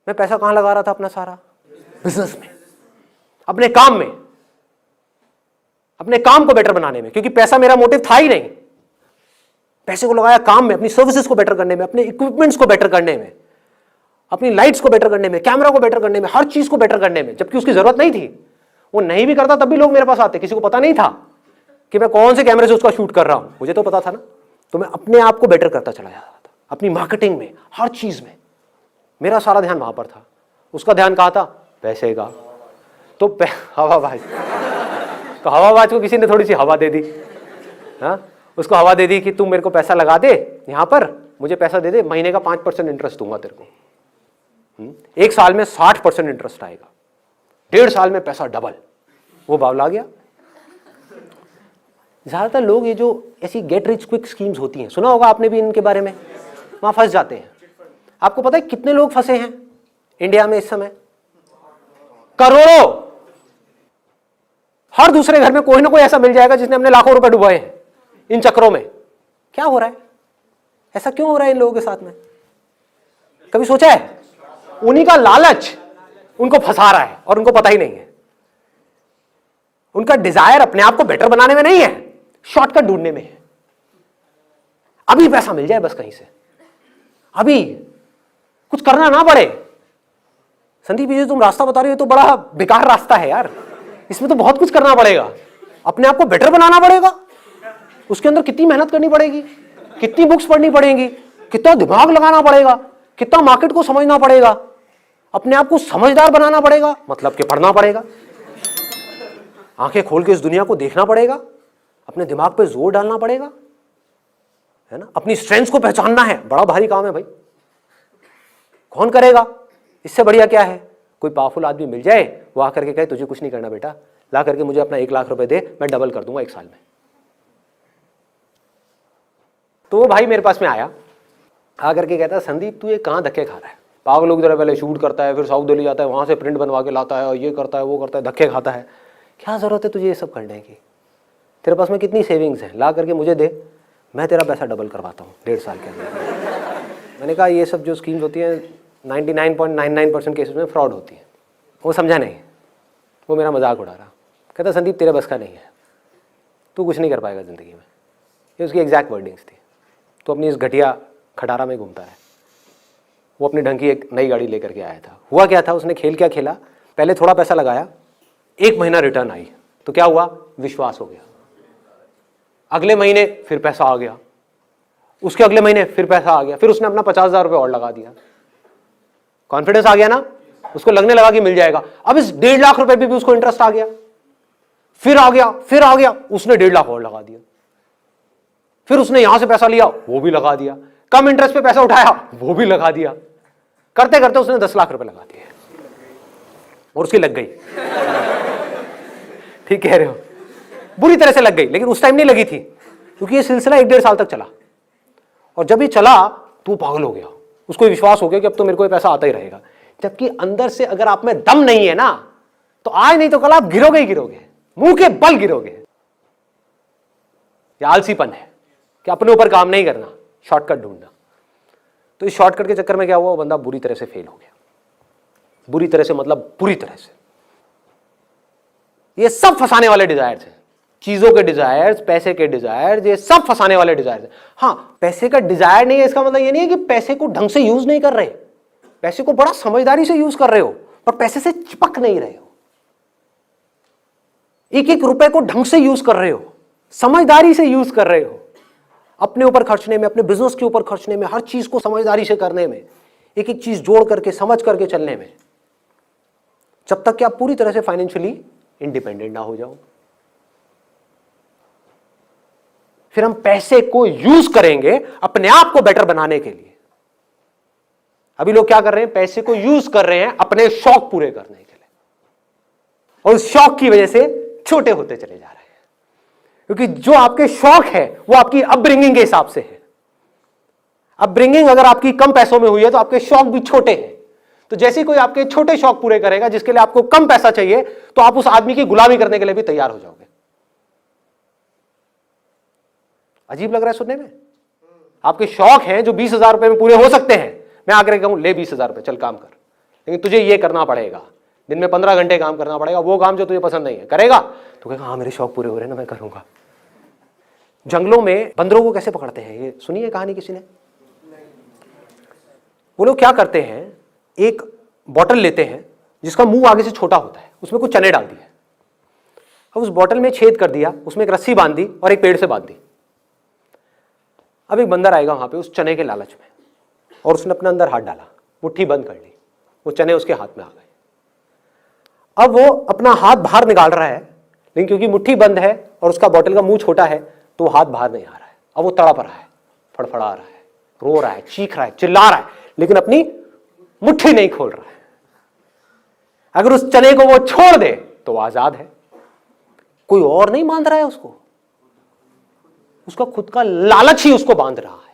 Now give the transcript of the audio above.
मैं पैसा कहां लगा रहा था अपना सारा? बिजनेस में, अपने काम में, अपने काम को बेटर बनाने में, क्योंकि पैसा मेरा मोटिव था ही नहीं। पैसे को लगाया काम में, अपनी सर्विसेज को बेटर करने में, अपने इक्विपमेंट्स को बेटर करने में, अपनी लाइट्स को बेटर करने में, कैमरा को बेटर करने में, हर चीज को बेटर करने में, जबकि उसकी जरूरत नहीं थी। वो नहीं भी करता तब भी लोग मेरे पास आते, किसी को पता नहीं था कि मैं कौन से कैमरे से उसका शूट कर रहा हूं, मुझे तो पता था ना। तो मैं अपने आप को बेटर करता चला जा रहा था, अपनी मार्केटिंग में, हर चीज में मेरा सारा ध्यान वहां पर था। उसका ध्यान कहां था? पैसे का। तो हवाबाज, तो हवाबाज को किसी ने थोड़ी सी हवा दे दी, हाँ, उसको हवा दे दी कि तुम मेरे को पैसा लगा दे यहां पर, मुझे पैसा दे दे, महीने का 5% इंटरेस्ट दूंगा तेरे को। एक साल में 60% इंटरेस्ट आएगा, 1.5 साल में पैसा डबल। वो बावला गया। ज्यादातर लोग ये जो ऐसी गेट रिच क्विक स्कीम्स होती हैं, सुना होगा आपने भी इनके बारे में, वहां फंस जाते हैं। आपको पता है कितने लोग फंसे हैं इंडिया में इस समय? करोड़ों। हर दूसरे घर में कोई ना कोई ऐसा मिल जाएगा जिसने अपने लाखों रुपए डुबाए हैं इन चक्रों में। क्या हो रहा है? ऐसा क्यों हो रहा है इन लोगों के साथ में? कभी सोचा है? उन्हीं का लालच उनको फंसा रहा है और उनको पता ही नहीं है। उनका डिजायर अपने आप को बेटर बनाने में नहीं है, शॉर्टकट ढूंढने में है। अभी पैसा मिल जाए बस कहीं से, अभी कुछ करना ना पड़े। संदीप जी तुम रास्ता बता रहे हो तो बड़ा बेकार रास्ता है यार, इसमें तो बहुत कुछ करना पड़ेगा, अपने आप को बेटर बनाना पड़ेगा, उसके अंदर कितनी मेहनत करनी पड़ेगी, कितनी बुक्स पढ़नी पड़ेगी, कितना दिमाग लगाना पड़ेगा, कितना मार्केट को समझना पड़ेगा, अपने आप को समझदार बनाना पड़ेगा, मतलब कि पढ़ना पड़ेगा, आंखें खोल के इस दुनिया को देखना पड़ेगा, अपने दिमाग पे जोर डालना पड़ेगा, है ना, अपनी स्ट्रेंथ्स को पहचानना है। बड़ा भारी काम है भाई, कौन करेगा? इससे बढ़िया क्या है, कोई पावरफुल आदमी मिल जाए, वो आकर के कहे तुझे कुछ नहीं करना बेटा, ला करके मुझे अपना 1 लाख रुपए दे, मैं डबल कर दूंगा 1 साल में। तो वो भाई मेरे पास में आया, आकर के कहता संदीप तू ये कहाँ धक्के खा रहा है? पागल लोग जरा पहले शूट करता है, फिर साउथ दिल्ली जाता है, वहां से प्रिंट बनवा के लाता है, और ये करता है वो करता है, धक्के खाता है। क्या जरूरत है तुझे ये सब करने की? तेरे पास में कितनी सेविंग्स है, ला करके मुझे दे, मैं तेरा पैसा डबल करवाता हूँ 1.5 साल के अंदर। मैंने कहा ये सब जो स्कीम्स होती हैं 99.99% केसेस में फ्रॉड होती है। वो समझा नहीं, वो मेरा मजाक उड़ा रहा। कहता संदीप तेरे बस का नहीं है, तू कुछ नहीं कर पाएगा ज़िंदगी में। ये उसकी एग्जैक्ट वर्डिंग्स थी। तो अपनी इस घटिया खटारा में घूमता है। वो अपनी ढंग की एक नई गाड़ी लेकर के आया था। हुआ क्या था, उसने खेल क्या खेला, पहले थोड़ा पैसा लगाया, 1 महीना रिटर्न आई, तो क्या हुआ, विश्वास हो गया। अगले महीने फिर पैसा आ गया, उसके अगले महीने फिर पैसा आ गया, फिर उसने अपना 50,000 रुपये और लगा दिया। कॉन्फिडेंस आ गया ना, उसको लगने लगा कि मिल जाएगा। अब इस 1.5 लाख रुपए भी उसको इंटरेस्ट आ गया, फिर आ गया, फिर आ गया, उसने 1.5 लाख और लगा दिया। फिर उसने यहां से पैसा लिया, वो भी लगा दिया, कम इंटरेस्ट पे पैसा उठाया, वो भी लगा दिया। करते करते उसने 10 लाख रुपए लगा दिए और उसकी लग गई। ठीक कह रहे हो, बुरी तरह से लग गई, लेकिन उस टाइम नहीं लगी थी क्योंकि ये सिलसिला 1-1.5 साल तक चला। और जब ये चला तो पागल हो गया, उसको विश्वास हो गया कि अब तो मेरे को ये पैसा आता ही रहेगा। जबकि अंदर से अगर आप में दम नहीं है ना, तो आज नहीं तो कल आप गिरोगे ही गिरोगे, मुंह के बल गिरोगे। ये आलसीपन है कि अपने ऊपर काम नहीं करना, शॉर्टकट ढूंढना। तो इस शॉर्टकट के चक्कर में क्या हुआ, वो बंदा बुरी तरह से फेल हो गया। बुरी तरह से मतलब बुरी तरह से। ये सब फंसाने वाले डिजायर्स हैं, चीजों के डिजायर्स, पैसे के डिजायर्स, ये सब फंसाने वाले डिजायर्स हैं। हाँ, पैसे का डिजायर नहीं है इसका मतलब ये नहीं है कि पैसे को ढंग से यूज नहीं कर रहे, पैसे को बड़ा समझदारी से यूज कर रहे हो, पर पैसे से चिपक नहीं रहे हो। 1-1 रुपए को ढंग से यूज कर रहे हो, समझदारी से यूज कर रहे हो, अपने ऊपर खर्चने में, अपने बिजनेस के ऊपर खर्चने में, हर चीज को समझदारी से करने में, 1-1 चीज जोड़ करके समझ करके चलने में, जब तक कि आप पूरी तरह से फाइनेंशियली इंडिपेंडेंट ना हो जाओ। फिर हम पैसे को यूज करेंगे अपने आप को बेटर बनाने के लिए। अभी लोग क्या कर रहे हैं, पैसे को यूज कर रहे हैं अपने शौक पूरे करने के लिए, और उस शौक की वजह से छोटे होते चले जा रहे हैं। क्योंकि जो आपके शौक है वो आपकी अपब्रिंगिंग के हिसाब से है। अपब्रिंगिंग अगर आपकी कम पैसों में हुई है तो आपके शौक भी छोटे हैं। तो जैसे कोई आपके छोटे शौक पूरे करेगा जिसके लिए आपको कम पैसा चाहिए, तो आप उस आदमी की गुलामी करने के लिए भी तैयार हो जाओगे। अजीब लग रहा है सुनने में? आपके शौक हैं जो 20,000 रुपए में पूरे हो सकते हैं, मैं आकर कहूं ले 20,000 रुपए, चल काम कर, लेकिन तुझे ये करना पड़ेगा, दिन में 15 घंटे काम करना पड़ेगा, वो काम जो तुझे पसंद नहीं है करेगा, तो कहेगा हाँ मेरे शौक पूरे हो रहे हैं ना, मैं करूंगा। जंगलों में बंदरों को कैसे पकड़ते हैं, ये सुनी है कहानी किसी ने? वो लोग क्या करते हैं, एक बॉटल लेते हैं जिसका मुंह आगे से छोटा होता है, उसमें कुछ चने डाल दिए, अब उस बॉटल में छेद कर दिया, उसमें एक रस्सी बांध दी और एक पेड़ से बांध दी। अब एक बंदर आएगा वहां पे उस चने के लालच में, और उसने अपने अंदर हाथ डाला, मुट्ठी बंद कर ली, वो चने उसके हाथ में आ गए। अब वो अपना हाथ बाहर निकाल रहा है, लेकिन क्योंकि मुट्ठी बंद है और उसका बॉटल का मुंह छोटा है तो हाथ बाहर नहीं आ रहा है। अब वो तड़प रहा है, फड़फड़ा रहा है, रो रहा है, चीख रहा है, चिल्ला रहा है, लेकिन अपनी मुट्ठी नहीं खोल रहा है। अगर उस चने को वो छोड़ दे तो वो आजाद है, कोई और नहीं बांध रहा है उसको, उसका खुद का लालच ही उसको बांध रहा है।